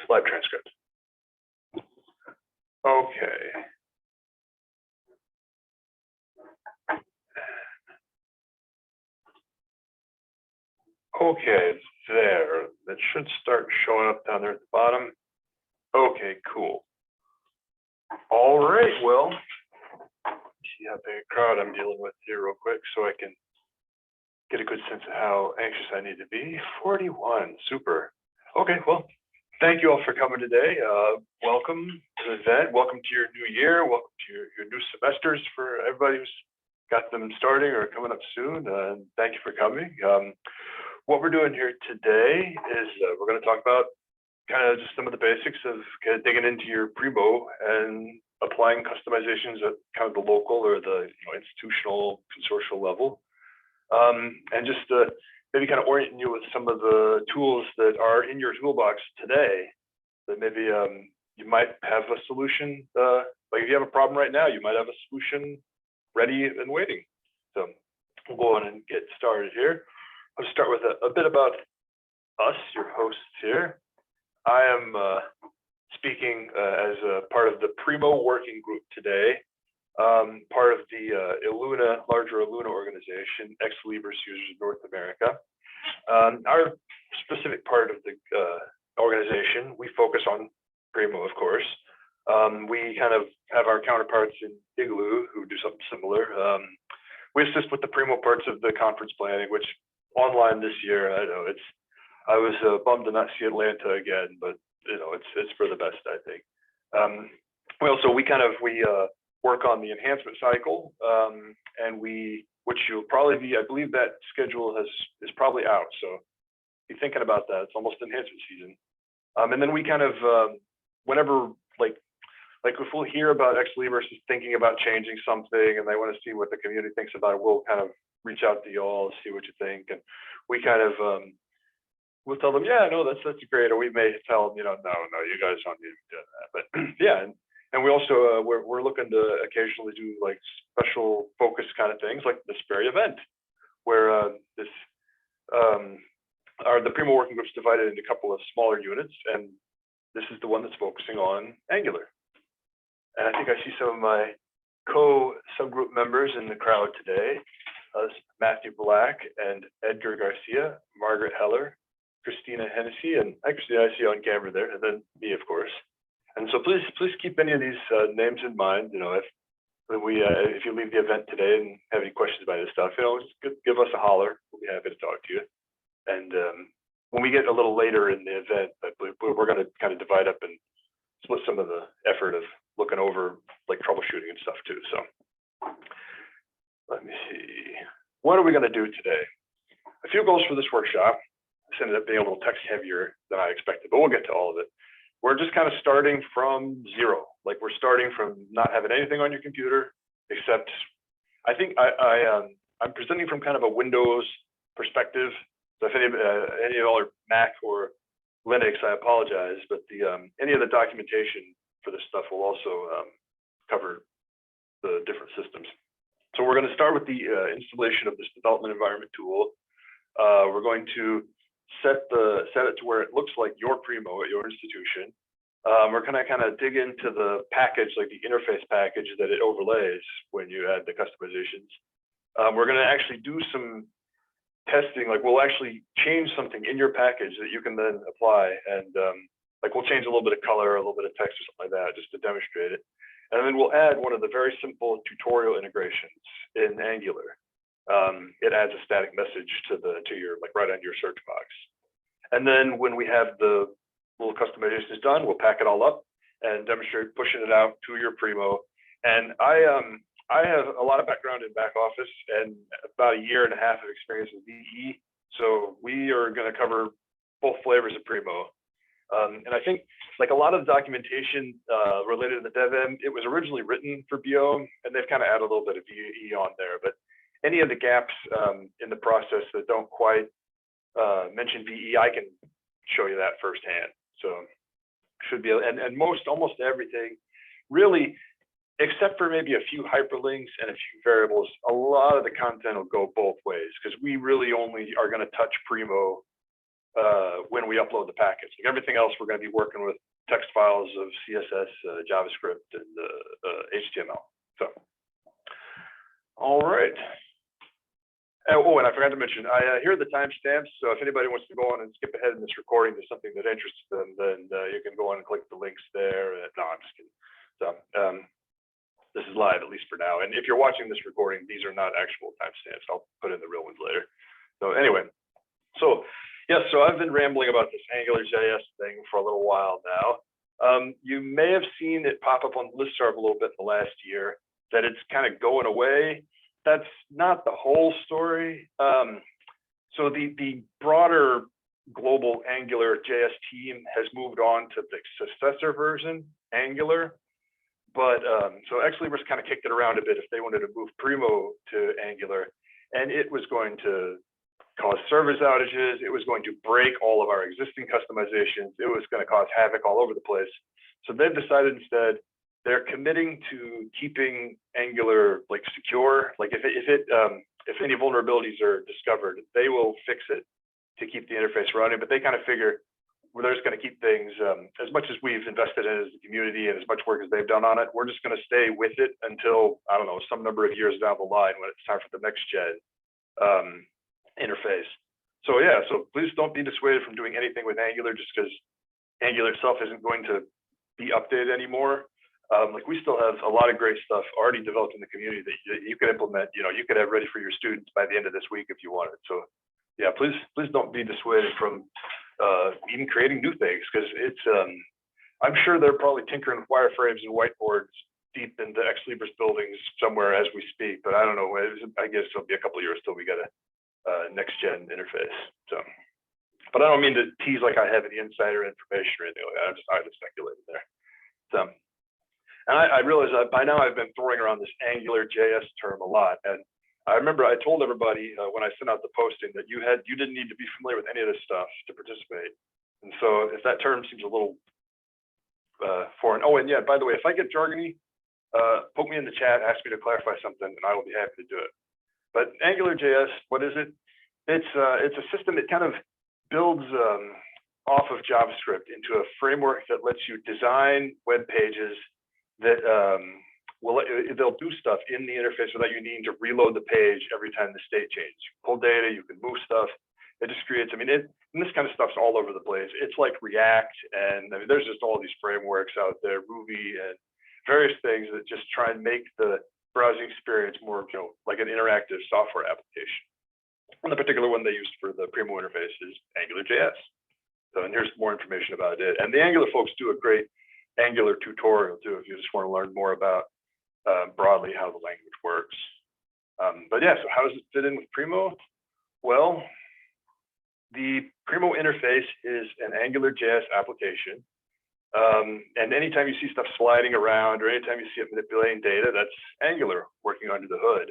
live transcript. Okay. Okay, it's there. That should start showing up down there at the bottom. Okay, cool. All right, well, see how big a crowd I'm dealing with here real quick so I can get a good sense of how anxious I need to be. 41, super. Okay, well, thank you all for coming today. Welcome to the event. Welcome to your new year. Welcome to your new semesters for everybody who's got them starting or coming up soon. Thank you for coming. What we're doing here today is we're going to talk about kind of just some of the basics of kind of digging into your Primo and applying customizations at kind of the local or the institutional consortial level. And just maybe kind of orienting you with some of the tools that are in your toolbox today that maybe you might have a solution. Like if you have a problem right now, you might have a solution ready and waiting. So we'll go on and get started here. I'll start with a bit about us, your hosts here. I am speaking as a part of the Primo Working Group today, part of the ELUNA, larger ELUNA organization, ex-Libris users in North America. Our specific part of the organization, we focus on Primo, of course. We kind of have our counterparts in Igloo who do something similar. We assist with the Primo parts of the conference planning, which online this year, I know I was bummed to not see Atlanta again, but it's for the best, I think. We work on the enhancement cycle, and which you'll probably be, I believe that schedule is probably out, so be thinking about that. It's almost enhancement season. And then we kind of whenever like if we'll hear about ex-Libris is thinking about changing something and they want to see what the community thinks about it, we'll kind of reach out to you all, see what you think, and we kind of we'll tell them, yeah, no, that's great, or we may tell them, no, you guys don't need to do that. But yeah, and we also we're looking to occasionally do like special focus kind of things, like this very event, where the Primo Working Group's divided into a couple of smaller units, and this is the one that's focusing on Angular. And I think I see some of my co-subgroup members in the crowd today. Matthew Black and Edgar Garcia, Margaret Heller, Christina Hennessy, and Christina, I see you on camera there, and then me, of course. And so please keep any of these names in mind. If you leave the event today and have any questions about this stuff, just give us a holler. We'll be happy to talk to you. And when we get a little later in the event, we're going to kind of divide up and split some of the effort of looking over like troubleshooting and stuff too. So let me see. What are we going to do today? A few goals for this workshop. This ended up being a little text heavier than I expected, but we'll get to all of it. We're just kind of starting from zero. Like we're starting from not having anything on your computer, except I think I'm presenting from kind of a Windows perspective. So if any of y'all are Mac or Linux, I apologize, but any of the documentation for this stuff will also cover the different systems. So we're going to start with the installation of this development environment tool. We're going to set it to where it looks like your Primo at your institution. We're going to kind of dig into the package, like the interface package that it overlays when you add the customizations. We're going to actually do some testing, like we'll actually change something in your package that you can then apply, and like we'll change a little bit of color, a little bit of text or something like that, just to demonstrate it. And then we'll add one of the very simple tutorial integrations in Angular. It adds a static message to your, like right on your search box. And then when we have the little customizations done, we'll pack it all up and demonstrate pushing it out to your Primo. And I have a lot of background in back office and about 1.5 years of experience with VE. So we are going to cover both flavors of Primo. And I think like a lot of the documentation related to the devenv, it was originally written for BO, and they've kind of added a little bit of VE on there. But any of the gaps in the process that don't quite mention VE, I can show you that firsthand. So should be, and almost everything, really, except for maybe a few hyperlinks and a few variables, a lot of the content will go both ways, because we really only are going to touch Primo when we upload the package. Like everything else, we're going to be working with text files of CSS, JavaScript, and HTML. So, all right. Oh, and I forgot to mention, here are the timestamps. So if anybody wants to go on and skip ahead in this recording to something that interests them, then you can go on and click the links there. No, I'm just kidding. So this is live, at least for now. And if you're watching this recording, these are not actual timestamps. I'll put in the real ones later. So anyway, so yes, so I've been rambling about this AngularJS thing for a little while now. You may have seen it pop up on listserv a little bit in the last year that it's kind of going away. That's not the whole story. So the broader global AngularJS team has moved on to the successor version, Angular. But so Libris kind of kicked it around a bit if they wanted to move Primo to Angular, and it was going to cause service outages. It was going to break all of our existing customizations. It was going to cause havoc all over the place. So they've decided instead they're committing to keeping Angular like secure. Like if any vulnerabilities are discovered, they will fix it to keep the interface running. But they kind of figure they're just going to keep things as much as we've invested in as a community and as much work as they've done on it. We're just going to stay with it until, I don't know, some number of years down the line when it's time for the next gen interface. So yeah, so please don't be dissuaded from doing anything with Angular just because Angular itself isn't going to be updated anymore. Like we still have a lot of great stuff already developed in the community that you could implement. You know, you could have ready for your students by the end of this week if you wanted. So yeah, please don't be dissuaded from even creating new things, because it's I'm sure they're probably tinkering with wireframes and whiteboards deep into Libris buildings somewhere as we speak. But I don't know. I guess it'll be a couple of years till we get a next gen interface. So, but I don't mean to tease like I have any insider information or anything like that. I'm just either speculating there. So, and I realize that by now I've been throwing around this AngularJS term a lot. And I remember I told everybody when I sent out the posting that you didn't need to be familiar with any of this stuff to participate. And so if that term seems a little foreign. Oh, and yeah, by the way, if I get jargony, put me in the chat, ask me to clarify something, and I will be happy to do it. But AngularJS, what is it? It's a system that kind of builds off of JavaScript into a framework that lets you design web pages that they'll do stuff in the interface without you needing to reload the page every time the state changes. Pull data, you can move stuff. It just creates, and this kind of stuff's all over the place. It's like React, and there's just all these frameworks out there, Ruby, and various things that just try and make the browsing experience more, like an interactive software application. And the particular one they used for the Primo interface is AngularJS. So, and here's more information about it. And the Angular folks do a great Angular tutorial too, if you just want to learn more about broadly how the language works. But yeah, so how does it fit in with Primo? Well, the Primo interface is an AngularJS application. And anytime you see stuff sliding around or anytime you see it manipulating data, that's Angular working under the hood.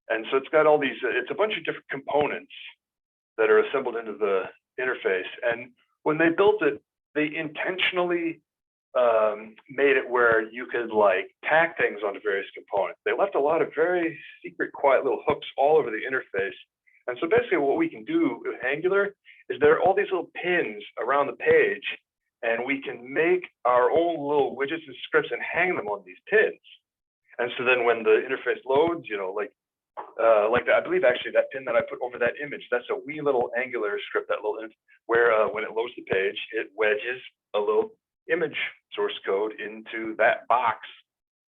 And so it's got all these, it's a bunch of different components that are assembled into the interface. And when they built it, they intentionally made it where you could like tack things onto various components. They left a lot of very secret, quiet little hooks all over the interface. And so basically what we can do with Angular is there are all these little pins around the page, and we can make our own little widgets and scripts and hang them on these pins. And so then when the interface loads, like that, I believe actually that pin that I put over that image, that's a wee little Angular script, that little where when it loads the page, it wedges a little image source code into that box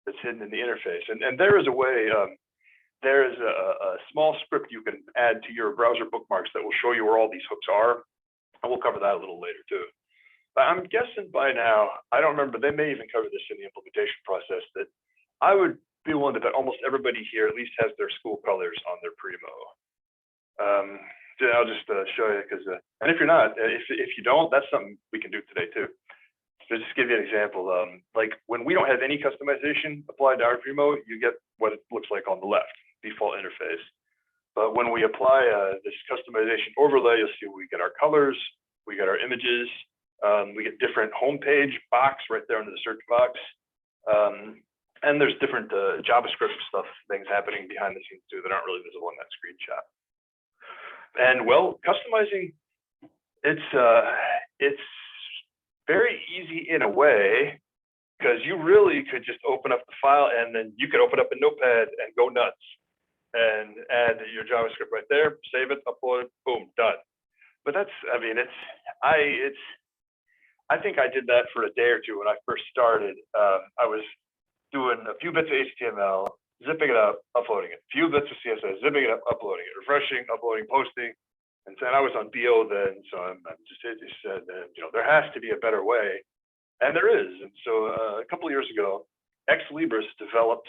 that's hidden in the interface. And there is a way, there is a small script you can add to your browser bookmarks that will show you where all these hooks are. And we'll cover that a little later too. But I'm guessing by now, I don't remember, they may even cover this in the implementation process, that I would be willing to bet almost everybody here at least has their school colors on their Primo. I'll just show you, because, and if you're not, if you don't, that's something we can do today too. So just to give you an example, like when we don't have any customization applied to our Primo, you get what it looks like on the left, default interface. But when we apply this customization overlay, you'll see we get our colors, we get our images, we get different homepage box right there under the search box. And there's different JavaScript stuff, things happening behind the scenes too that aren't really visible in that screenshot. And well, customizing it's very easy in a way, because you really could just open up the file and then you could open up a notepad and go nuts and add your JavaScript right there, save it, upload it, boom, done. But that's, I mean, I think I did that for a day or two when I first started. I was doing a few bits of HTML, zipping it up, uploading it, a few bits of CSS, zipping it up, uploading it, refreshing, uploading, posting. And I was on BO then, so I just said that, there has to be a better way. And there is. And so a couple of years ago, Libris developed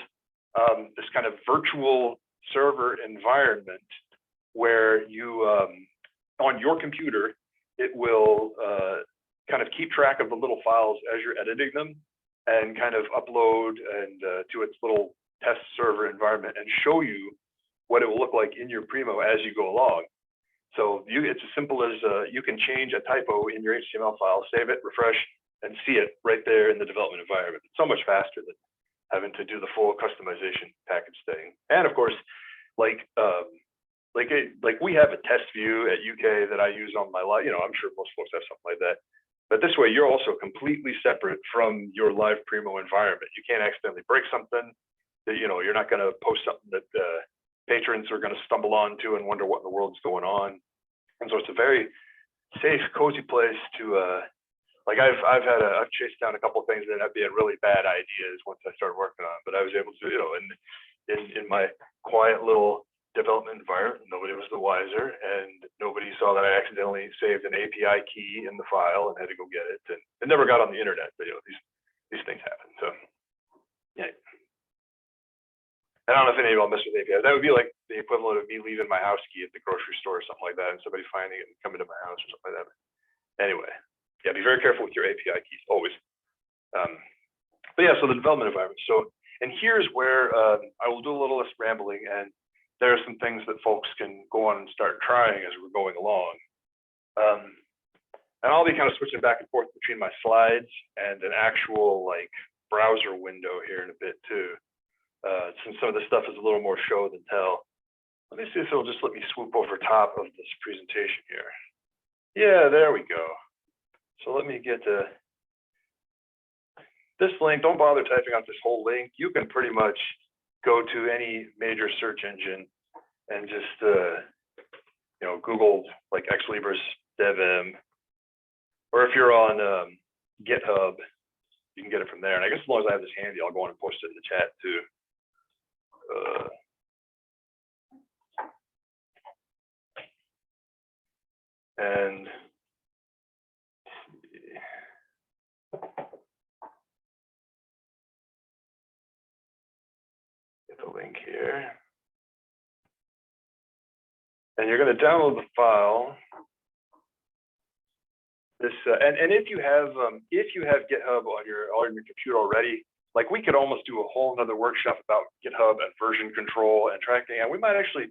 this kind of virtual server environment where you, on your computer, it will kind of keep track of the little files as you're editing them and kind of upload and to its little test server environment and show you what it will look like in your Primo as you go along. So it's as simple as you can change a typo in your HTML file, save it, refresh, and see it right there in the development environment. It's so much faster than having to do the full customization package thing. And of course, like we have a test view at UK that I use on my live, I'm sure most folks have something like that. But this way, you're also completely separate from your live Primo environment. You can't accidentally break something. That you're not going to post something that patrons are going to stumble onto and wonder what in the world's going on. And so it's a very safe, cozy place to. Like I've chased down a couple of things that ended up being really bad ideas once I started working on it, but I was able to, in my quiet little development environment, nobody was the wiser, and nobody saw that I accidentally saved an API key in the file and had to go get it, and it never got on the internet. But these things happen. So yeah. I don't know if any of y'all mess with APIs. That would be like the equivalent of me leaving my house key at the grocery store or something like that, and somebody finding it and coming to my house or something like that. Anyway. Yeah, be very careful with your API keys, always. But yeah, so the development environment. So, and here's where I will do a little less rambling, and there are some things that folks can go on and start trying as we're going along. And I'll be kind of switching back and forth between my slides and an actual browser window here in a bit too, since some of this stuff is a little more show than tell. Let me see if it'll just let me swoop over top of this presentation here. Yeah, there we go. So let me get this link. Don't bother typing out this whole link. You can pretty much go to any major search engine and just Google Libris devenv, or if you're on GitHub, you can get it from there. And I guess as long as I have this handy, I'll go on and post it in the chat too. And get the link here. And you're going to download the file. This and if you have GitHub on your computer already, we could almost do a whole another workshop about GitHub and version control and tracking. And we might actually,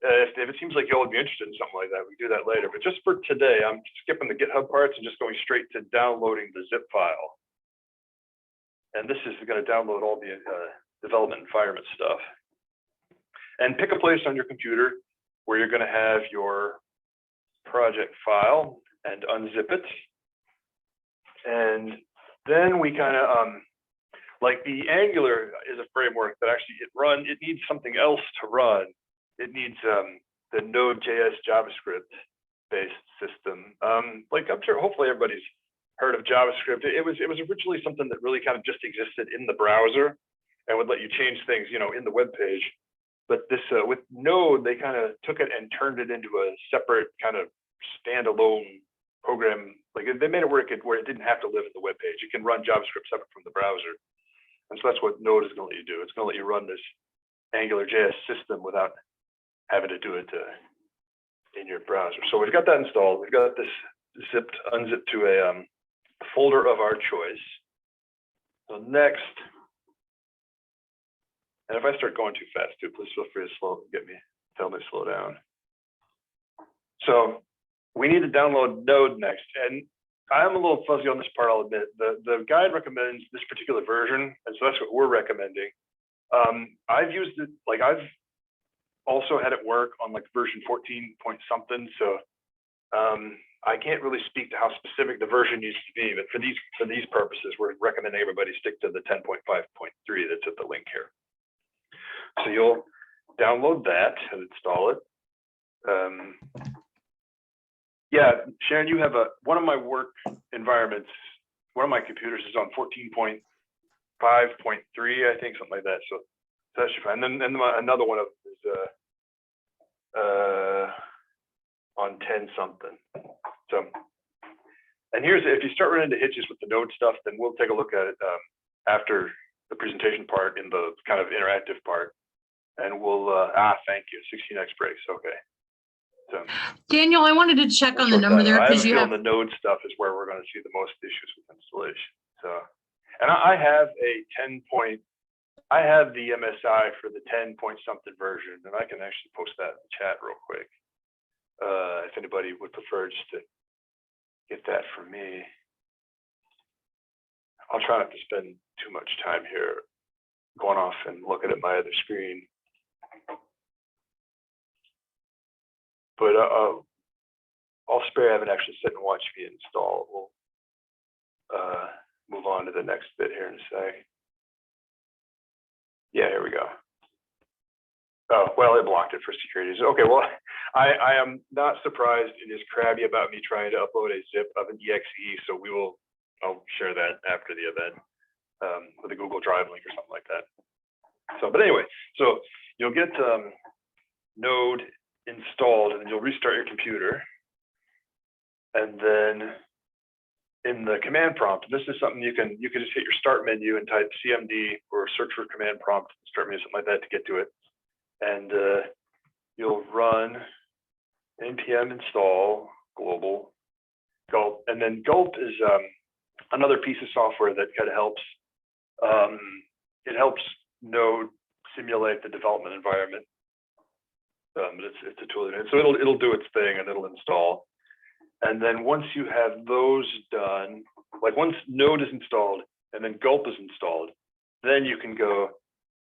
if it seems like y'all would be interested in something like that, we can do that later. But just for today, I'm skipping the GitHub parts and just going straight to downloading the zip file. And this is going to download all the development environment stuff. And pick a place on your computer where you're going to have your project file and unzip it. And then we kind of, the Angular is a framework that actually it needs something else to run. It needs the Node.js JavaScript based system. I'm sure hopefully everybody's heard of JavaScript. It was originally something that really kind of just existed in the browser and would let you change things, in the web page. But this with Node, they kind of took it and turned it into a separate kind of standalone program. They made it work where it didn't have to live in the web page. You can run JavaScript separate from the browser. And so that's what Node is going to let you do. It's going to let you run this AngularJS system without having to do it in your browser. So we've got that installed. We've got this unzipped to a folder of our choice. So next, and if I start going too fast too, please feel free to tell me to slow down. So we need to download Node next. And I'm a little fuzzy on this part, I'll admit. The guide recommends this particular version, and so that's what we're recommending. I've used it, I've also had it work on version 14 point something. So I can't really speak to how specific the version needs to be, but for these purposes, we're recommending everybody stick to the 10.5.3 that's at the link here. So you'll download that and install it. Yeah, Sharon, you have one of my work environments, one of my computers is on 14.5.3, I think, something like that. So that should be fine. And then another one of is on 10 something. So, and here's, if you start running into hitches with the node stuff, then we'll take a look at it after the presentation part in the kind of interactive part. And we'll, thank you, 16x breaks, okay. So, Daniel, I wanted to check on the number there because you have the node stuff is where we're going to see the most issues with installation. So, and I have a 10 point, I have the MSI for the 10 point something version, and I can actually post that in the chat real quick. If anybody would prefer just to get that for me. I'll try not to spend too much time here going off and looking at my other screen. But I'll spare. I haven't actually sit and watched me install. We'll move on to the next bit here in a sec. Yeah, here we go. Oh, well, it blocked it for security. So, okay, well, I am not surprised it is crabby about me trying to upload a zip of an exe. So I'll share that after the event with a Google Drive link or something like that. So, but anyway, so you'll get Node installed, and then you'll restart your computer. And then in the command prompt, this is something you can just hit your start menu and type CMD or search for command prompt, start menu, something like that to get to it. And you'll run npm install global gulp. And then gulp is another piece of software that kind of helps. It helps Node simulate the development environment. It's a tool, so it'll do its thing and it'll install. And then once you have those done, like once Node is installed and then gulp is installed, then you can go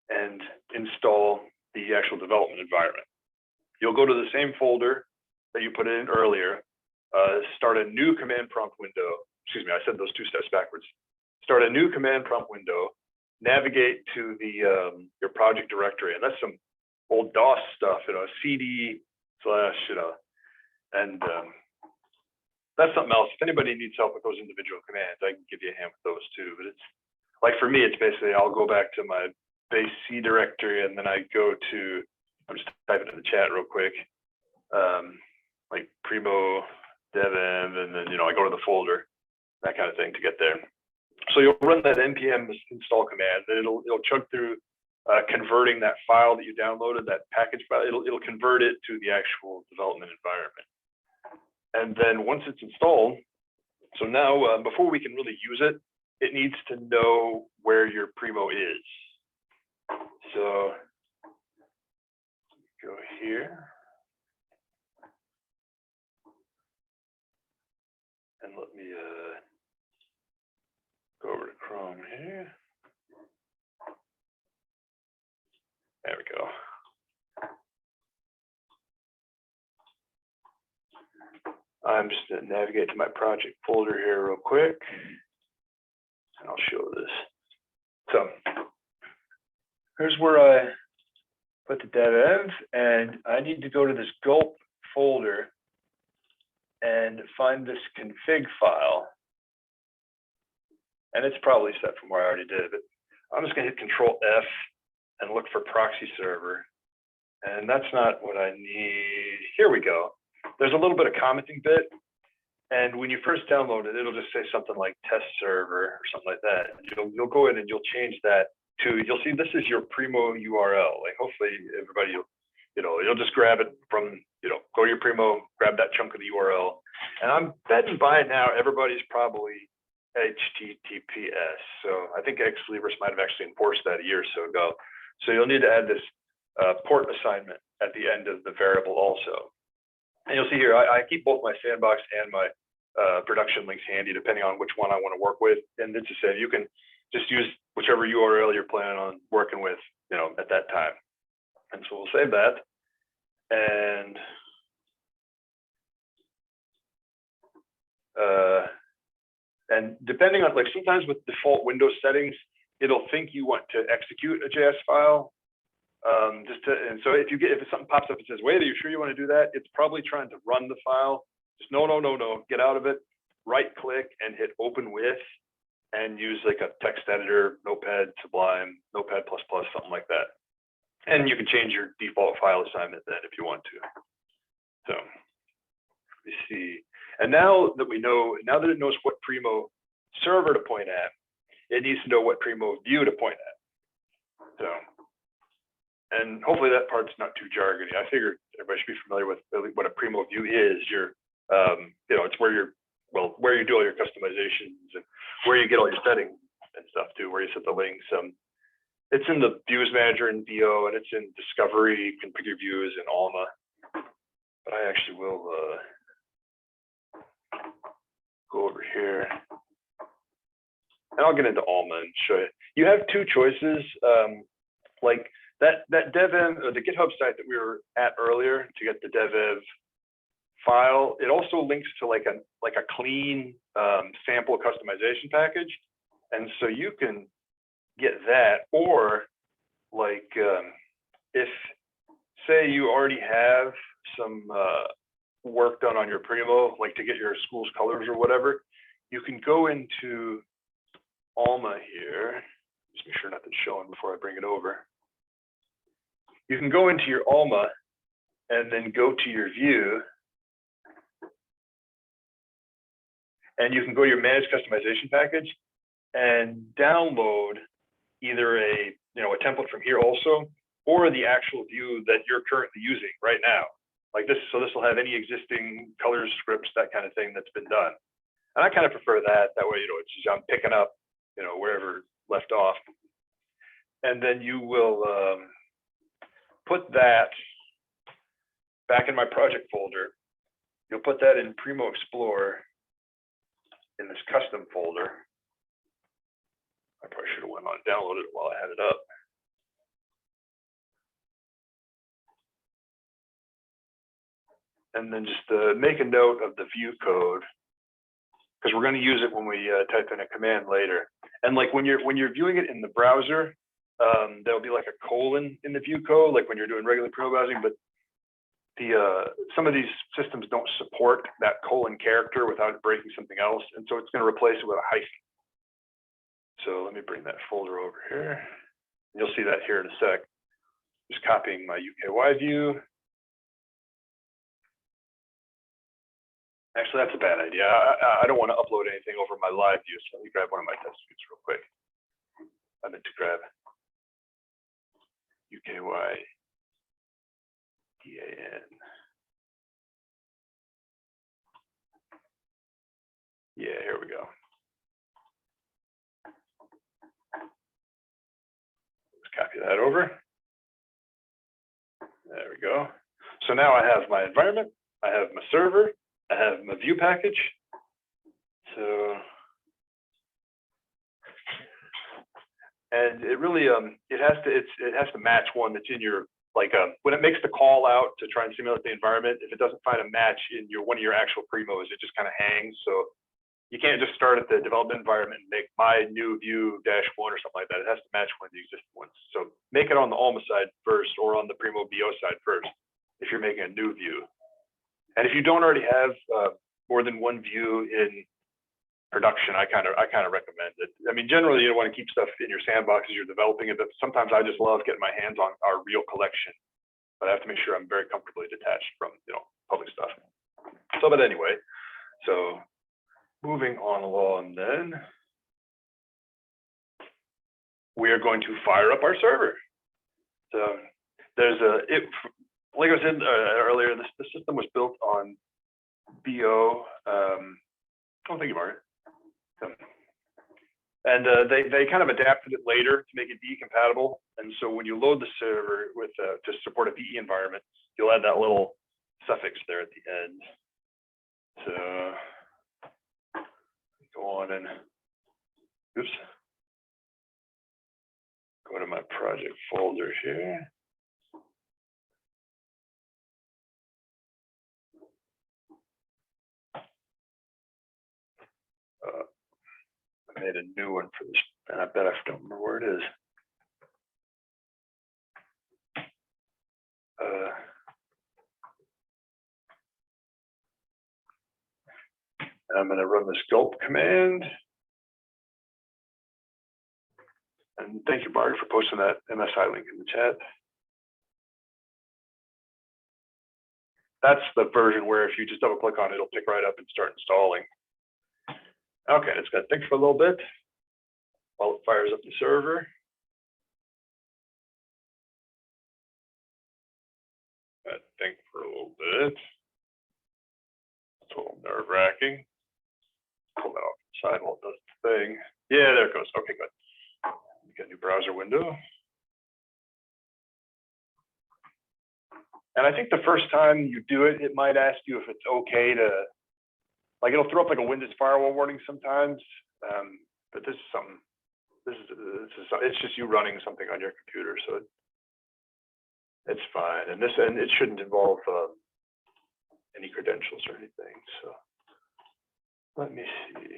and install the actual development environment. You'll go to the same folder that you put in earlier, start a new command prompt window. Excuse me, I said those two steps backwards. Start a new command prompt window, navigate to the your project directory, and that's some old DOS stuff, CD/, and that's something else. If anybody needs help with those individual commands, I can give you a hand with those too. But it's like for me, it's basically I'll go back to my base C directory, and then I go to, I'm just typing in the chat real quick, like Primo Devenv, and then I go to the folder, that kind of thing to get there. So you'll run that npm install command, and it'll chug through converting that file that you downloaded, that package file. It'll convert it to the actual development environment. And then once it's installed, so now before we can really use it, it needs to know where your Primo is. So go here. And let me go over to Chrome here. There we go. I'm just going to navigate to my project folder here real quick, and I'll show this. So here's where I put the devenv, and I need to go to this gulp folder and find this config file. And it's probably set from where I already did it, but I'm just going to hit Control F and look for proxy server. And that's not what I need. Here we go. There's a little bit of commenting bit. And when you first download it, it'll just say something like test server or something like that. You'll go in and you'll change that to, you'll see this is your Primo URL. Like hopefully everybody, you'll just grab it from, go to your Primo, grab that chunk of the URL. And I'm betting by now, everybody's probably HTTPS. So I think Libris might have actually enforced that a year or so ago. So you'll need to add this port assignment at the end of the variable also. And you'll see here, I keep both my sandbox and my production links handy, depending on which one I want to work with. And it's just said, you can just use whichever URL you're planning on working with, at that time. And so we'll save that. And And depending on, like, sometimes with default Windows settings, it'll think you want to execute a JS file. And so if something pops up and says, wait, are you sure you want to do that? It's probably trying to run the file. Just no, get out of it, right click and hit open with, and use like a text editor, Notepad, Sublime, Notepad++, something like that. And you can change your default file assignment then if you want to. So let me see. And now that it knows what Primo server to point at, it needs to know what Primo view to point at. So, and hopefully that part's not too jargony. I figured everybody should be familiar with what a Primo view is. It's where you do all your customizations and where you get all your settings and stuff too, where you set the links. It's in the views manager in VO, and it's in discovery. You can pick your views in Alma. But I actually will go over here, and I'll get into Alma and show you. You have two choices, like that devenv, or the GitHub site that we were at earlier to get the devenv file. It also links to like a clean sample customization package, and so you can get that. Or like if say you already have some work done on your Primo, like to get your school's colors or whatever, you can go into Alma here. Just make sure nothing's showing before I bring it over. You can go into your Alma and then go to your view, and you can go to your managed customization package and download either a template from here also, or the actual view that you're currently using right now. Like this, so this will have any existing colors, scripts, that kind of thing that's been done. And I kind of prefer that. That way, it's just, I'm picking up, wherever left off. And then you will put that back in my project folder. You'll put that in Primo Explorer in this custom folder. I probably should have went on and downloaded it while I had it up. And then just make a note of the view code, because we're going to use it when we type in a command later. And like when you're viewing it in the browser, there'll be like a colon in the view code, like when you're doing regular Primo browsing. But some of these systems don't support that colon character without breaking something else, and so it's going to replace it with a hyphen. So let me bring that folder over here. You'll see that here in a sec. Just copying my UKY view. Actually, that's a bad idea. I don't want to upload anything over my live view, so let me grab one of my test views real quick. I meant to grab UKY DAN. Yeah, here we go. Let's copy that over. There we go. So now I have my environment, I have my server, I have my view package. So, and it really it has to match one that's in your, like when it makes the call out to try and simulate the environment, if it doesn't find a match in one of your actual primos, it just kind of hangs. So you can't just start at the development environment and make my new view -1 or something like that. It has to match one of the existing ones. So make it on the Alma side first, or on the Primo BO side first, if you're making a new view. And if you don't already have more than one view in production, I kind of recommend it. I mean, generally you don't want to keep stuff in your sandbox as you're developing it, but sometimes I just love getting my hands on our real collection. But I have to make sure I'm very comfortably detached from public stuff. So, but anyway, so moving on along, then we are going to fire up our server. So there's like I said earlier, the system was built on BO. Oh, thank you, Margaret. And they kind of adapted it later to make it DE compatible. And so when you load the server with to support a DE environment, you'll add that little suffix there at the end. So go on and oops, go to my project folder here. made a new one for this, and I bet I don't remember where it is. And I'm going to run this gulp command. And thank you, Marty, for posting that MSI link in the chat. That's the version where if you just double click on it, it'll pick right up and start installing. Okay, it's going to think for a little bit while it fires up the server. Think for a little bit. It's a little nerve-wracking. Pull that off the side while it does the thing. Yeah, there it goes. Okay, good. Get a new browser window. And I think the first time you do it, it might ask you if it's okay to, like, it'll throw up like a Windows firewall warning sometimes. But this is something. It's just you running something on your computer, so it's fine. And it shouldn't involve any credentials or anything. So let me see.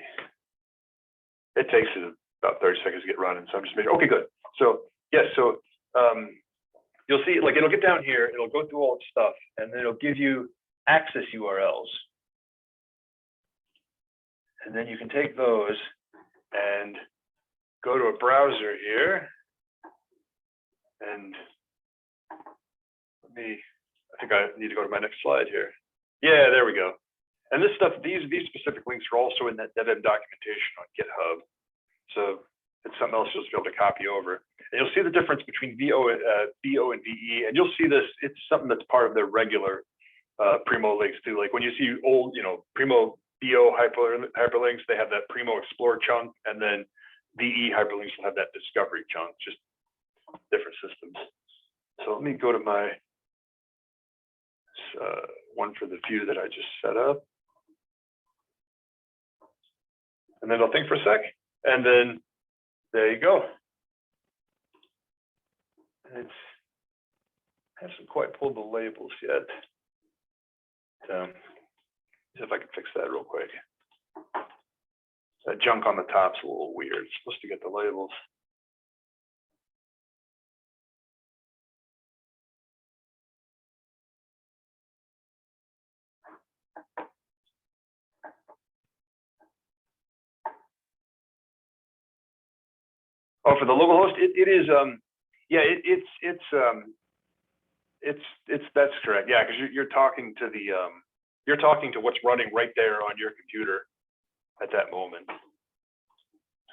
It takes it about 30 seconds to get running, so I'm just making. Okay, good. So yes, so you'll see, like, it'll get down here, it'll go through all its stuff, and then it'll give you access URLs. And then you can take those and go to a browser here. And I think I need to go to my next slide here. Yeah, there we go. And this stuff, these specific links are also in that devenv documentation on GitHub. So it's something else you'll just be able to copy over. And you'll see the difference between BO and VE. And you'll see this, it's something that's part of their regular Primo links too. Like when you see old, Primo BO hyperlinks, they have that Primo Explore chunk, and then VE hyperlinks will have that discovery chunk, just different systems. So let me go to my one for the view that I just set up. And then I'll think for a sec. And then there you go. And I hasn't quite pulled the labels yet. See if I can fix that real quick. That junk on the top's a little weird. It's supposed to get the labels. Oh, for the local host, it is yeah, that's correct. Yeah, because you're talking to the you're talking to what's running right there on your computer at that moment.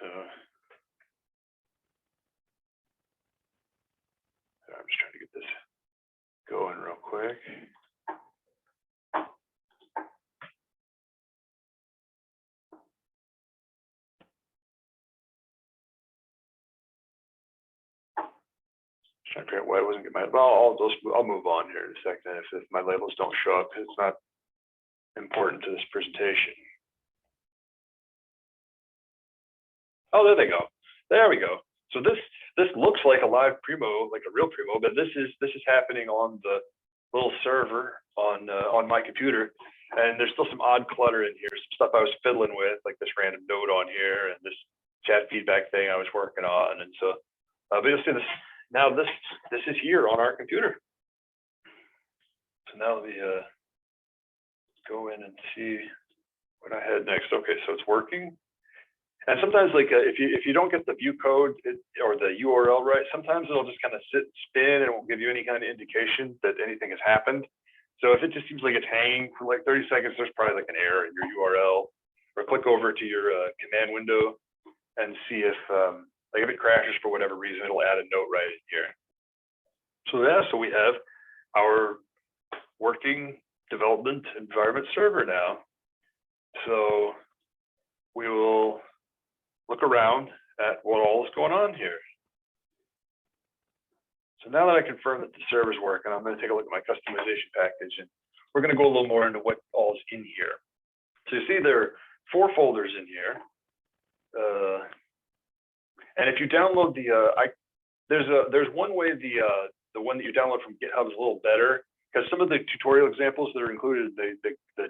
So I'm just trying to get this going real quick. Trying to figure out why I wasn't getting my. Well, I'll move on here in a second if my labels don't show up, because it's not important to this presentation. Oh, there they go. There we go. So this looks like a live Primo, like a real Primo, but this is happening on the little server on my computer, and there's still some odd clutter in here, some stuff I was fiddling with, like this random node on here and this chat feedback thing I was working on, and so but you'll see this. Now this is here on our computer. So now let me go in and see what I had next. Okay, so it's working. And sometimes, like if you don't get the view code or the URL right, sometimes it'll just kind of sit and spin and it won't give you any kind of indication that anything has happened. So if it just seems like it's hanging for like 30 seconds, there's probably like an error in your URL. Or click over to your command window and see if like if it crashes for whatever reason, it'll add a note right in here. So yeah, so we have our working development environment server now. So we will look around at what all is going on here. So now that I confirm that the server's working, I'm going to take a look at my customization package, and we're going to go a little more into what all is in here. So you see there are 4 folders in here. And if you download the, there's one way the one that you download from GitHub is a little better, because some of the tutorial examples that are included, the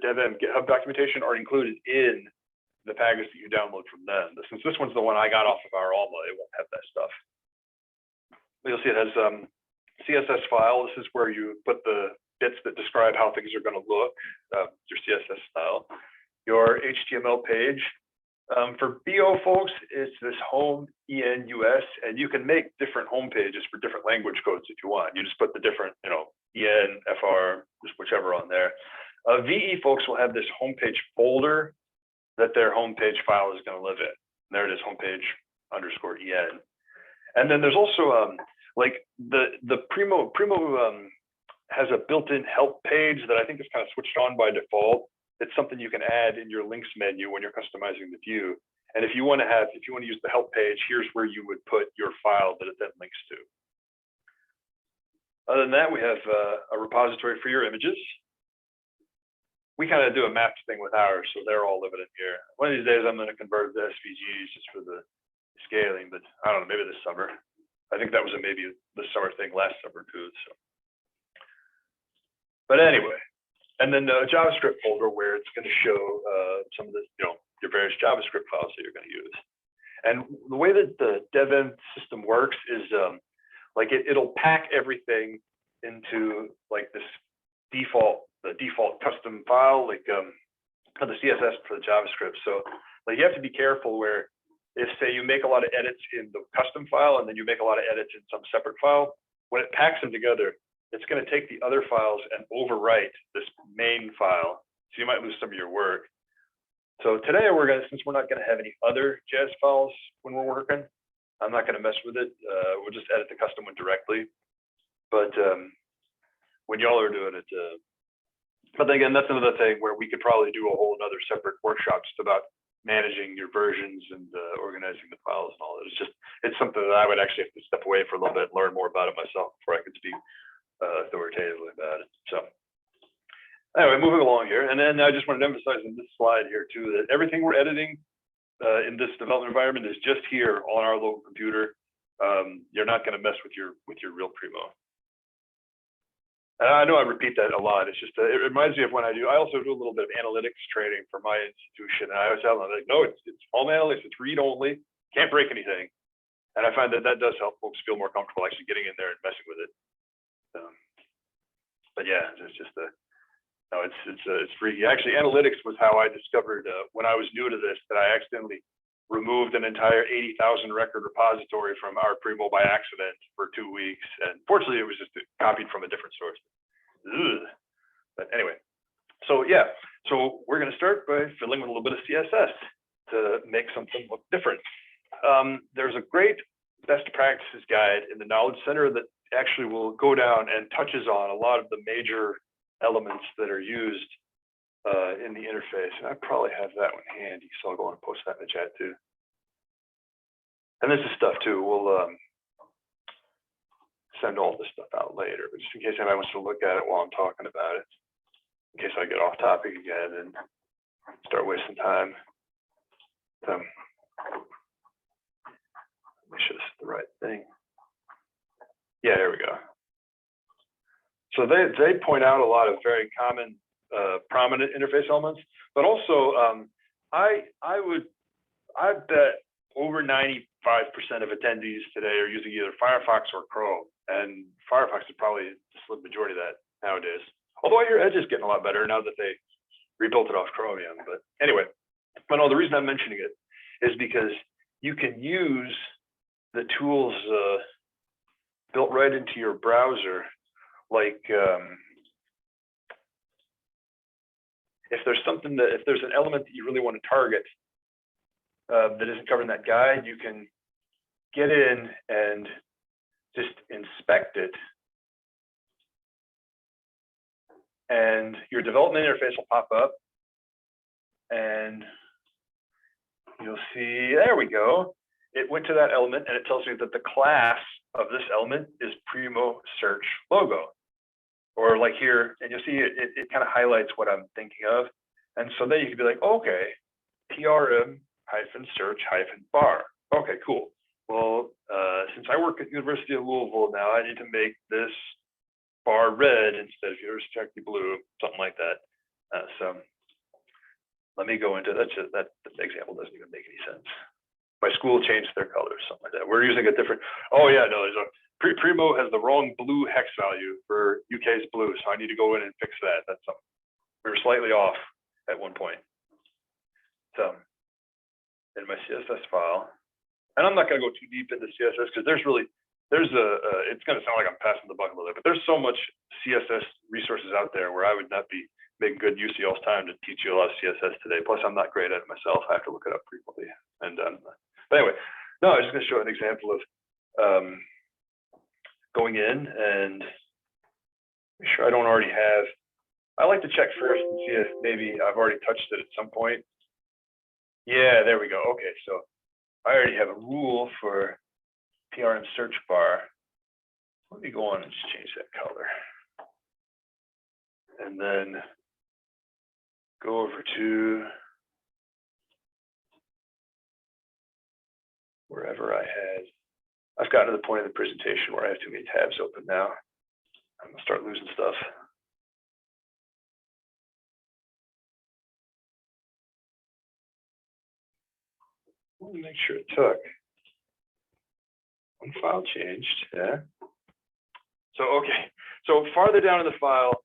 devenv GitHub documentation are included in the package that you download from them. Since this one's the one I got off of our Alma, it won't have that stuff. You'll see it has CSS file. This is where you put the bits that describe how things are going to look, your CSS style. Your HTML page. For BO folks, it's this home ENUS, and you can make different home pages for different language codes if you want. You just put the different, EN, FR, just whichever on there. VE folks will have this homepage folder that their homepage file is going to live in. And there it is, homepage_EN. And then there's also like the Primo has a built-in help page that I think is kind of switched on by default. It's something you can add in your links menu when you're customizing the view. And if you want to use the help page, here's where you would put your file that it then links to. Other than that, we have a repository for your images. We kind of do a mapped thing with ours, so they're all living in here. One of these days, I'm going to convert the SVGs just for the scaling, but I don't know, maybe this summer. I think that was maybe the summer thing last summer too. So, but anyway. And then a JavaScript folder where it's going to show some of the, your various JavaScript files that you're going to use. And the way that the devenv system works is like it'll pack everything into like this default custom file, like the CSS for the JavaScript. So like you have to be careful where if say you make a lot of edits in the custom file and then you make a lot of edits in some separate file, when it packs them together, it's going to take the other files and overwrite this main file. So you might lose some of your work. So today since we're not going to have any other JS files when we're working, I'm not going to mess with it. We'll just edit the custom one directly. But when y'all are doing it, but then again, that's another thing where we could probably do a whole another separate workshop just about managing your versions and organizing the files and all that. It's something that I would actually have to step away for a little bit and learn more about it myself before I could speak authoritatively about it. So anyway, moving along here, and then I just wanted to emphasize in this slide here too that everything we're editing in this development environment is just here on our local computer. You're not going to mess with your real Primo. And I know I repeat that a lot. It's just it reminds me of when I also do a little bit of analytics training for my institution, and I always tell them like, no, it's home analytics, it's read only, can't break anything. And I find that does help folks feel more comfortable actually getting in there and messing with it. But yeah, it's just it's free. Actually, analytics was how I discovered when I was new to this that I accidentally removed an entire 80,000 record repository from our Primo by accident for 2 weeks, and fortunately, it was just copied from a different source. Ugh. But anyway, so yeah, so we're going to start by fiddling with a little bit of CSS to make something look different. There's a great best practices guide in the Knowledge Center that actually will go down and touches on a lot of the major elements that are used in the interface. And I probably have that one handy, so I'll go and post that in the chat too. And this is stuff too. We'll send all this stuff out later, but just in case anybody wants to look at it while I'm talking about it, in case I get off topic again and start wasting time. Make sure this is the right thing. Yeah, there we go. So they point out a lot of very common, prominent interface elements, but also I bet over 95% of attendees today are using either Firefox or Chrome, and Firefox is probably the slim majority of that nowadays. Although I hear Edge is getting a lot better now that they rebuilt it off Chromium. But anyway, but no, the reason I'm mentioning it is because you can use the tools built right into your browser, like if there's an element that you really want to target that isn't covered in that guide, you can get in and just inspect it, and your development interface will pop up, and you'll see, there we go. It went to that element, and it tells me that the class of this element is Primo Search Logo. Or like here, and you'll see it kind of highlights what I'm thinking of. And so then you can be like, okay, PRM-search-bar. Okay, cool. Well, since I work at University of Louisville now, I need to make this bar red instead of University blue, something like that. So let me go into that example doesn't even make any sense. My school changed their colors, something like that. We're using a different, oh yeah, no, there's a, Primo has the wrong blue hex value for UK's blue, so I need to go in and fix that. That's something. We were slightly off at one point. So in my CSS file, and I'm not going to go too deep into CSS because it's going to sound like I'm passing the buck a little bit, but there's so much CSS resources out there where I would not be making good use of y'all's time to teach you a lot of CSS today. Plus, I'm not great at it myself. I have to look it up frequently. And but anyway, no, I was just going to show an example of going in and make sure I don't already have. I like to check first and see if maybe I've already touched it at some point. Yeah, there we go. Okay, so I already have a rule for PRM search bar. Let me go on and just change that color. And then go over to wherever I had. I've gotten to the point of the presentation where I have too many tabs open now. I'm gonna start losing stuff. Let me make sure it took. One file changed, yeah. So, okay, so farther down in the file,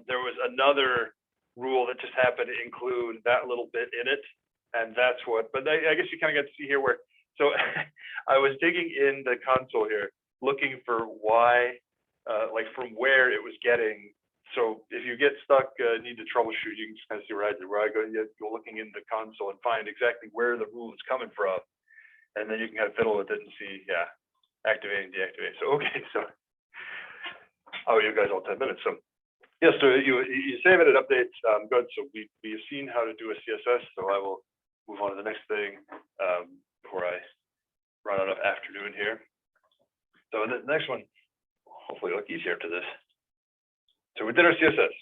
there was another rule that just happened to include that little bit in it. And that's what, but I guess you kind of got to see here where, so I was digging in the console here, looking for why, like from where it was getting. So if you get stuck, need to troubleshoot, you can just kind of see where I go, you go looking in the console and find exactly where the rule is coming from. And then you can kind of fiddle with it and see, yeah, activating, deactivating. So, okay, so, oh, you guys all 10 minutes. So, yeah, so you save it, it updates, good. So we've seen how to do a CSS. So I will move on to the next thing before I run out of afternoon here. So the next one, hopefully look easier to this. So we did our CSS,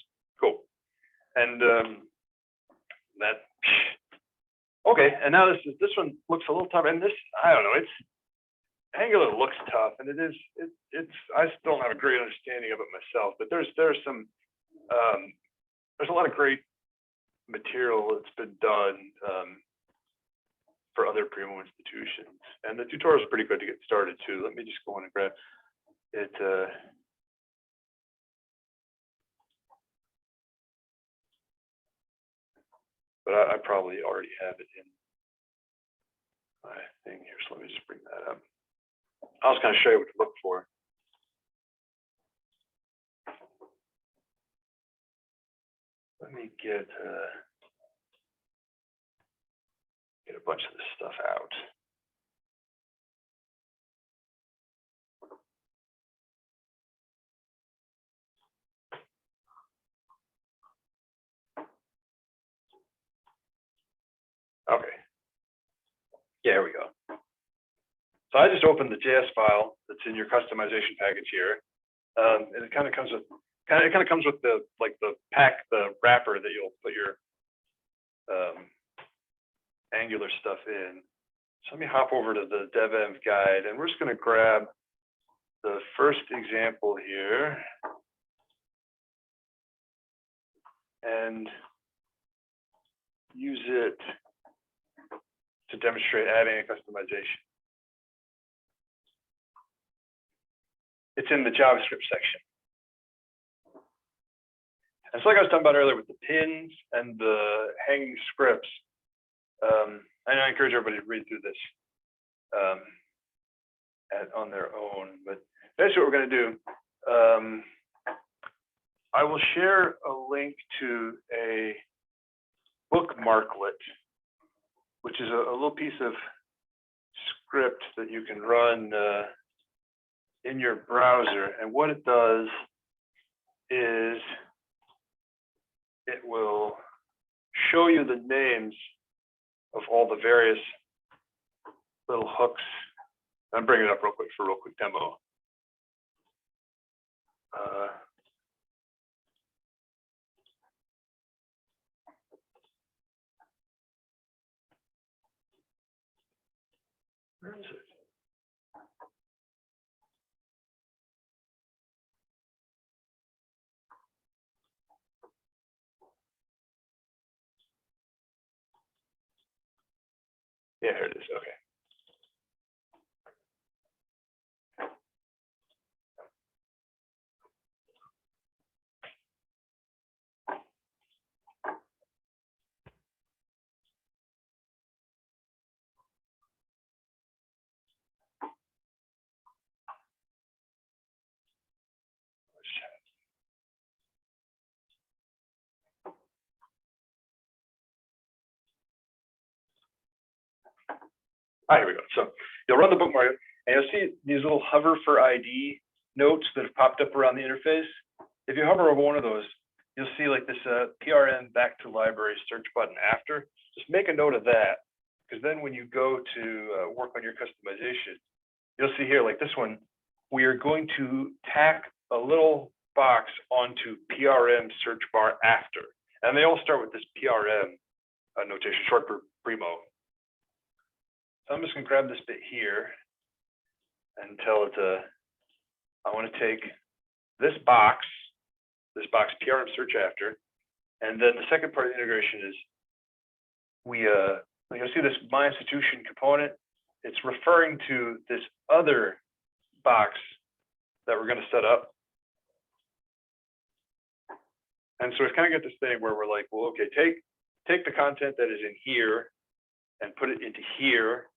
cool. And that, okay, and now this one looks a little tough. And this, I don't know, it's Angular looks tough, and it's I still don't have a great understanding of it myself, but there's some there's a lot of great material that's been done for other Primo institutions, and the tutorials are pretty good to get started too. Let me just go in and grab it. But I probably already have it in my thing here, so let me just bring that up. I was going to show you what to look for. Let me get a bunch of this stuff out. Okay. Yeah, here we go. So I just opened the JS file that's in your customization package here, and it kind of comes with the the wrapper that you'll put your Angular stuff in. So let me hop over to the devenv guide, and we're just going to grab the first example here and use it to demonstrate adding a customization. It's in the JavaScript section. And so like I was talking about earlier with the pins and the hanging scripts, and I encourage everybody to read through this on their own. But basically what we're going to do, I will share a link to a bookmarklet, which is a little piece of script that you can run in your browser. And what it does is it will show you the names of all the various little hooks. I'm bringing it up real quick for a real quick demo. Where is it? Yeah, here it is. Okay. Ah, here we go. So you'll run the bookmark and you'll see these little hover for ID notes that have popped up around the interface. If you hover over one of those, you'll see like this PRN back to library search button after. Just make a note of that, because then when you go to work on your customization, you'll see here like this one, we are going to tack a little box onto PRM search bar after. And they all start with this PRM notation, short for Primo. So I'm just going to grab this bit here and tell it I want to take this box PRM search after, and then the second part of the integration is you'll see this my institution component. It's referring to this other box that we're going to set up. And so it's kind of got this thing where we're like, well, okay, take the content that is in here and put it into here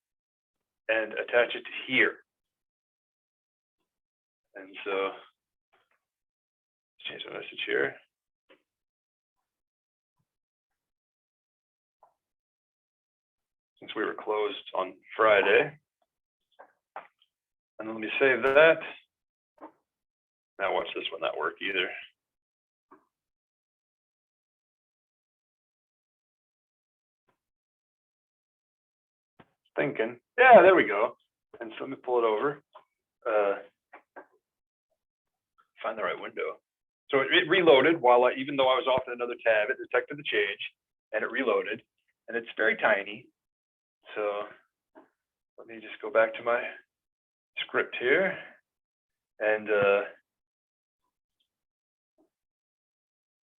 and attach it to here. And so let's change the message here. Since we were closed on Friday. And let me save that. Now watch this one not work either. Thinking, yeah, there we go. And so let me pull it over. Find the right window. So it reloaded while even though I was off in another tab, it detected the change and it reloaded, and it's very tiny. So let me just go back to my script here, and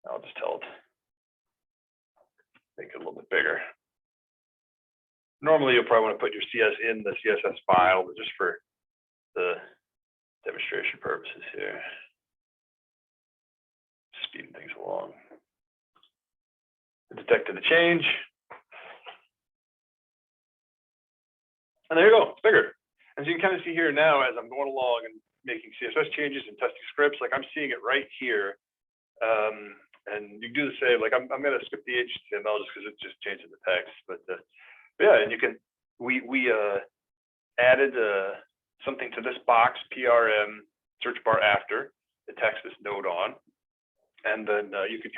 I'll just tell it, make it a little bit bigger. Normally, you'll probably want to put your CS in the CSS file, but just for the demonstration purposes here, speeding things along. It detected the change. And there you go, it's bigger. And so you can kind of see here now as I'm going along and making CSS changes and testing scripts, like I'm seeing it right here. And you can do the same, like I'm going to skip the HTML just because it just changes the text. But yeah, and you can, we added something to this box, PRM search bar after, it tacks this node on. And then you could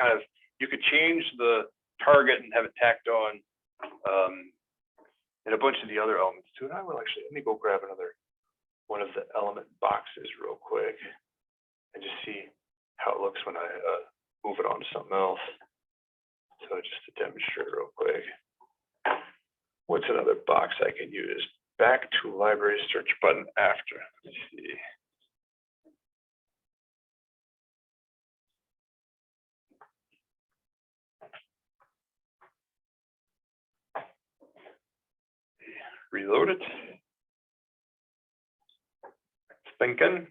change the target and have it tacked on and a bunch of the other elements too. And I will actually, let me go grab another one of the element boxes real quick and just see how it looks when I move it on to something else. So just to demonstrate real quick, what's another box I can use? Back to library search button after. Let's see. Reload it. It's thinking.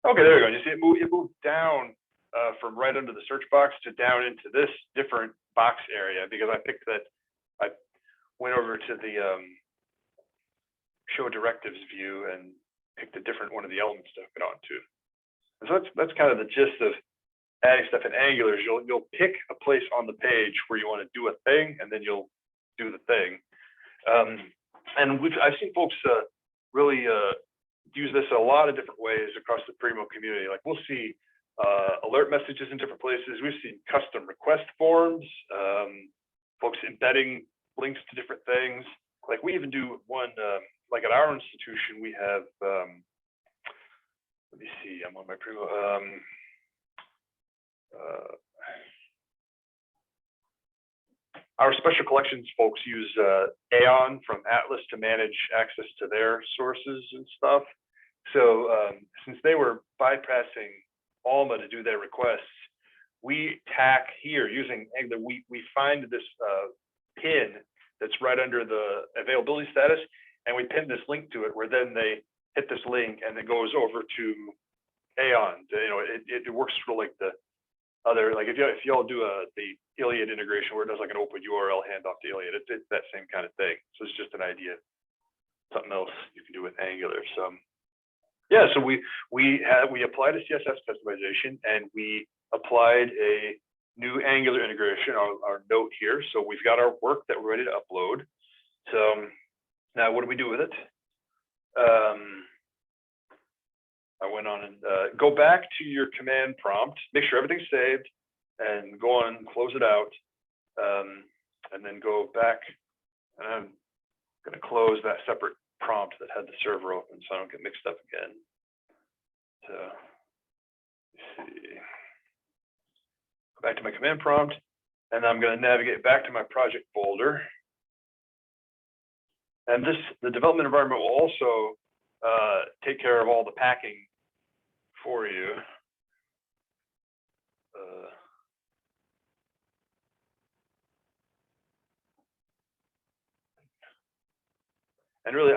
Okay, there we go. You see it moved down from right under the search box to down into this different box area, because I picked that. I went over to the show directives view and picked a different one of the elements to hook it onto. And so that's kind of the gist of adding stuff in Angular. Is you'll pick a place on the page where you want to do a thing, and then you'll do the thing. And I've seen folks really use this a lot of different ways across the Primo community. Like we'll see alert messages in different places. We've seen custom request forms, folks embedding links to different things. Like we even do one, like at our institution, we have, let me see, I'm on my Primo. Our special collections folks use Aeon from Atlas to manage access to their sources and stuff. So since they were bypassing Alma to do their requests, we tack here using Angular. We find this pin that's right under the availability status, and we pin this link to it, where then they hit this link and it goes over to Aeon. You know, it works sort of like the other, like if y'all do the Iliad integration where it does like an open URL handoff to Iliad, it's that same kind of thing. So it's just an idea, something else you can do with Angular. So yeah, so we applied a CSS customization, and we applied a new Angular integration, our note here. So we've got our work that we're ready to upload. So now what do we do with it? I went on and go back to your command prompt, make sure everything's saved, and go on and close it out. And then go back, and I'm going to close that separate prompt that had the server open so I don't get mixed up again. So let's see. Go back to my command prompt, and I'm going to navigate back to my project folder. And the development environment will also take care of all the packing for you. And really,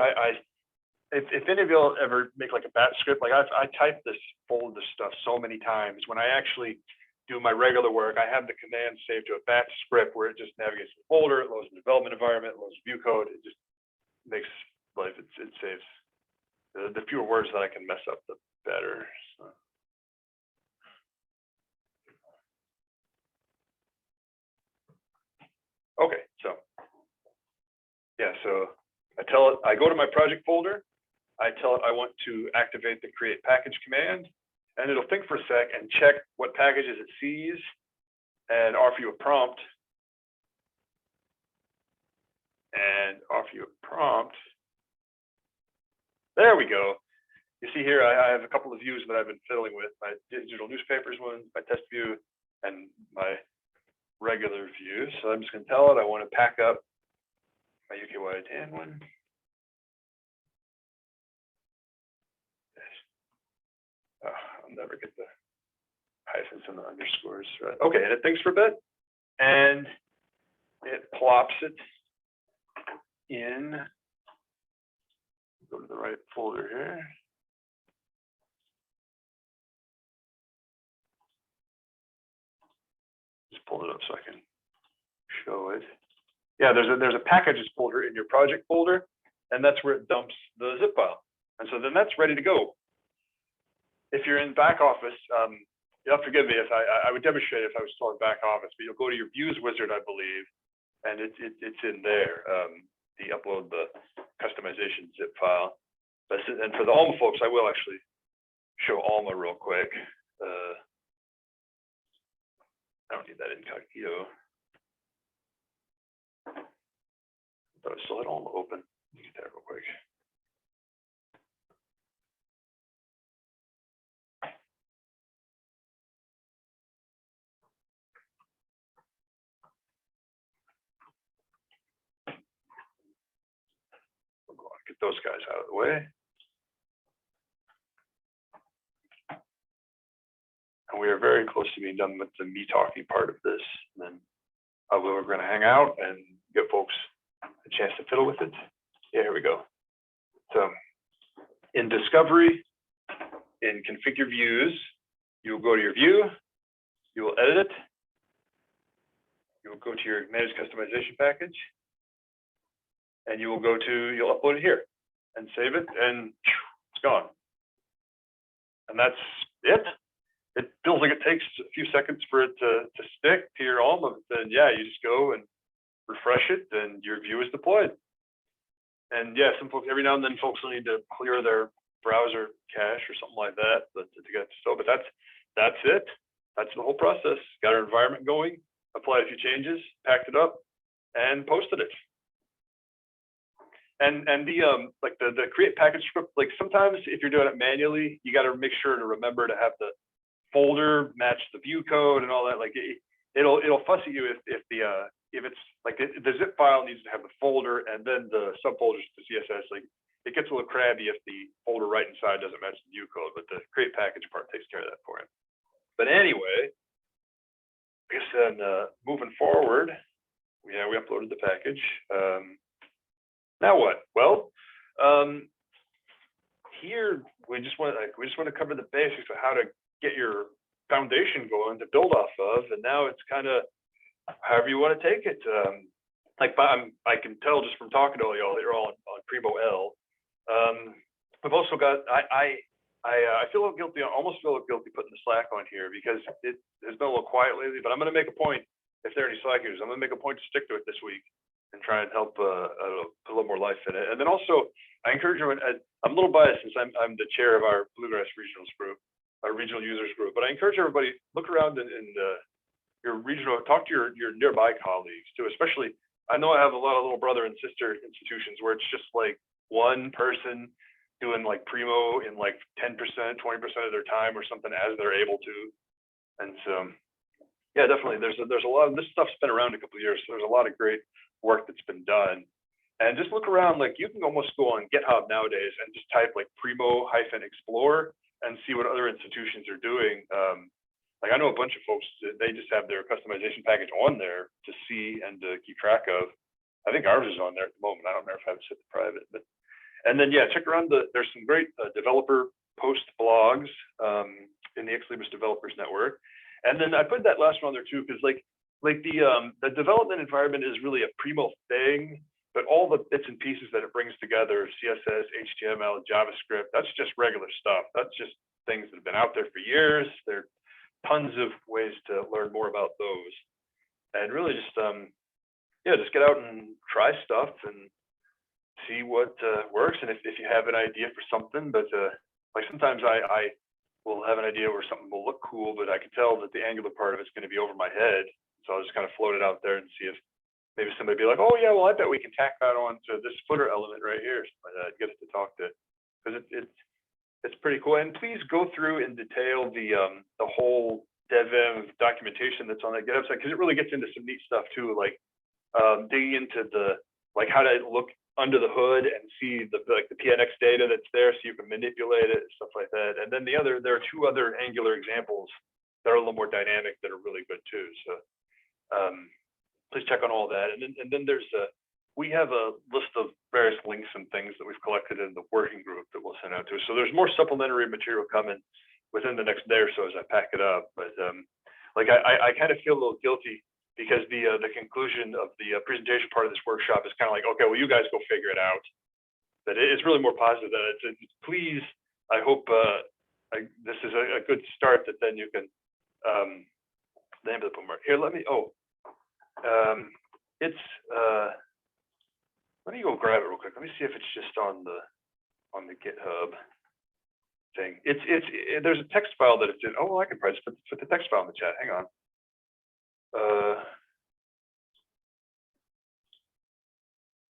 if any of y'all ever make like a batch script, like I type this folder stuff so many times. When I actually do my regular work, I have the command saved to a batch script where it just navigates the folder, it loads the development environment, it loads view code. It just makes life, it saves. The fewer words that I can mess up, the better. So. Okay, so yeah, so I go to my project folder, I tell it I want to activate the create package command, and it'll think for a sec and check what packages it sees and offer you a prompt. There we go. You see here, I have a couple of views that I've been fiddling with, my digital newspapers one, my test view, and my regular view. So I'm just going to tell it I want to pack up my UKY10 one. Oh, I'll never get the hyphens and the underscores right. Okay, and it thinks for a bit, and it plops it in. Go to the right folder here. Just pull it up so I can show it. Yeah, there's a packages folder in your project folder, and that's where it dumps the zip file. And so then that's ready to go. If you're in back office, you'll have to forgive me if I would demonstrate if I was still in back office, but you'll go to your views wizard, I believe, and it's in there. The upload the customization zip file. And for the Alma folks, I will actually show Alma real quick. I don't need that incognito. But I still had Alma open. Let me get that real quick. Get those guys out of the way. And we are very close to being done with the me talking part of this. And then we're going to hang out and give folks a chance to fiddle with it. Yeah, here we go. So in Discovery, in Configure Views, you will go to your view, you will edit it, you will go to your Manage Customization package, and you'll upload it here and save it, and it's gone. And that's it. It feels like it takes a few seconds for it to stick to your Alma. Then yeah, you just go and refresh it, and your view is deployed. And yeah, some folks, every now and then folks will need to clear their browser cache or something like that, but to get so. But that's it. That's the whole process. Got our environment going, applied a few changes, packed it up, and posted it. And the create package script, like sometimes if you're doing it manually, you got to make sure to remember to have the folder match the view code and all that. Like it'll fuss at you if it's like the zip file needs to have the folder and then the subfolders to CSS. Like it gets a little crabby if the folder right inside doesn't match the view code, but the create package part takes care of that for you. But anyway, I guess then moving forward, yeah, we uploaded the package. Now what? Well, here we just want to cover the basics of how to get your foundation going to build off of, and now it's kind of however you want to take it. Like I can tell just from talking to all y'all that you're all on Primo L. I've also got I feel a little guilty. I almost feel guilty putting the Slack on here because it has been a little quiet lately. But I'm going to make a point. If there are any Slack users, I'm going to make a point to stick to it this week and try and help put a little more life in it. And then also, I encourage everyone. I'm a little biased since I'm the chair of our Bluegrass Regionals group, our regional users group. But I encourage everybody look around in your regional, talk to your nearby colleagues too. Especially, I know I have a lot of little brother and sister institutions where it's just like one person doing like Primo in like 10%, 20% of their time or something as they're able to. And so, yeah, definitely. There's a lot of this stuff's been around a couple of years, so there's a lot of great work that's been done. And just look around, like you can almost go on GitHub nowadays and just type like Primo-Explore and see what other institutions are doing. Like I know a bunch of folks that they just have their customization package on there to see and to keep track of. I think ours is on there at the moment. I don't remember if I have it set to private, but and then yeah, check around there's some great developer post blogs in the Libris Developers Network. And then I put that last one on there too, because like the development environment is really a Primo thing, but all the bits and pieces that it brings together, CSS, HTML, JavaScript, that's just regular stuff. That's just things that have been out there for years. There are tons of ways to learn more about those. And really just, yeah, just get out and try stuff and see what works. And if you have an idea for something, but like sometimes I will have an idea where something will look cool, but I can tell that the Angular part of it's going to be over my head. So I'll just kind of float it out there and see if maybe somebody be like, oh yeah, well I bet we can tack that on to this footer element right here. Something like that. Get it to talk to it because it's pretty cool. And please go through in detail the whole devenv documentation that's on that GitHub site, because it really gets into some neat stuff too, like digging into the like how to look under the hood and see the PNX data that's there so you can manipulate it and stuff like that. And then there are two other Angular examples that are a little more dynamic that are really good too. So please check on all that. And then there's we have a list of various links and things that we've collected in the working group that we'll send out to. So there's more supplementary material coming within the next day or so as I pack it up. But like I kind of feel a little guilty because the conclusion of the presentation part of this workshop is kind of like, okay, well, you guys go figure it out. But it's really more positive than it's please, I hope this is a good start that then you can, the name of the bookmark. Here, let me go grab it real quick. Let me see if it's just on the GitHub thing. There's a text file that it's in. Oh, well, I can probably just put the text file in the chat. Hang on. Oh,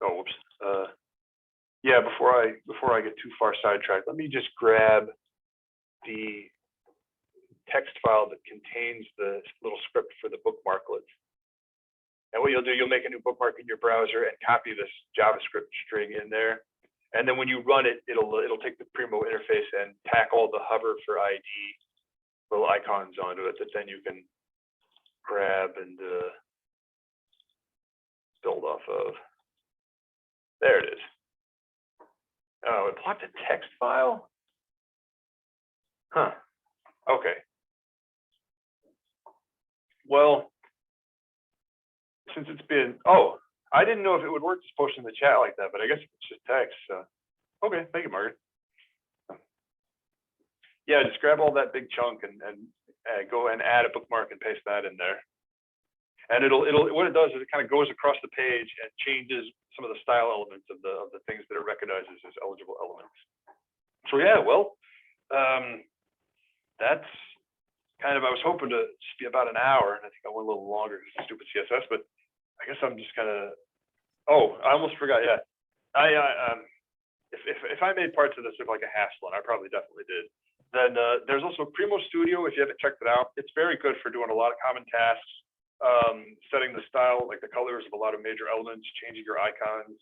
whoops. Yeah, before I get too far sidetracked, let me just grab the text file that contains the little script for the bookmarklet. And what you'll do, you'll make a new bookmark in your browser and copy this JavaScript string in there. And then when you run it, it'll take the Primo interface and tack all the hover for ID little icons onto it that then you can grab and build off of. There it is. Oh, it blocked a text file? Huh. Okay. Well, since it's been, oh, I didn't know if it would work to post in the chat like that, but I guess it's just text. So. Okay, thank you, Margaret. Yeah, just grab all that big chunk and go and add a bookmark and paste that in there. And what it does is it kind of goes across the page and changes some of the style elements of the things that it recognizes as eligible elements. So yeah, well, that's kind of, I was hoping to just be about an hour, and I think I went a little longer because of stupid CSS, but I guess I'm just kind of, oh, I almost forgot, yeah. If I made parts of this look like a hassle, and I probably definitely did, then there's also Primo Studio, if you haven't checked it out. It's very good for doing a lot of common tasks, setting the style, like the colors of a lot of major elements, changing your icons,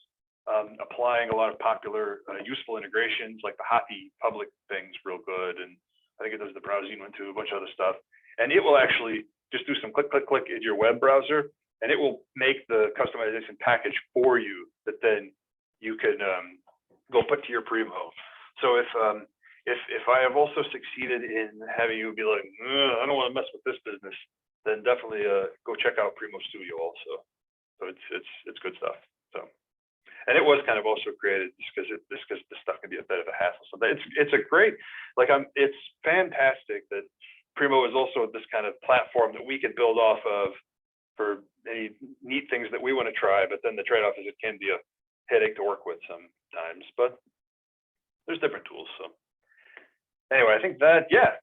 applying a lot of popular useful integrations, like the Hoppy public thing's real good, and I think it does the browsing one too, a bunch of other stuff. And it will actually just do some click, click, click in your web browser and it will make the customization package for you that then you can go put to your Primo. So if I have also succeeded in having you be like, I don't want to mess with this business, then definitely go check out Primo Studio also. So it's good stuff. So, and it was kind of also created just because this stuff can be a bit of a hassle. So it's a great, like it's fantastic that Primo is also this kind of platform that we can build off of for any neat things that we want to try. But then the trade-off is it can be a headache to work with sometimes, but there's different tools. So anyway, I think that, yeah.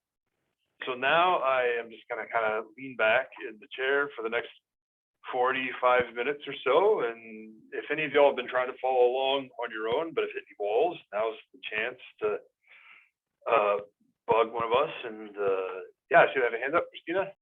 So now I am just gonna kind of lean back in the chair for the next 45 minutes or so. And if any of y'all have been trying to follow along on your own, but have hit any walls, now's the chance to bug one of us. And yeah, I see I have a hand up, Christina.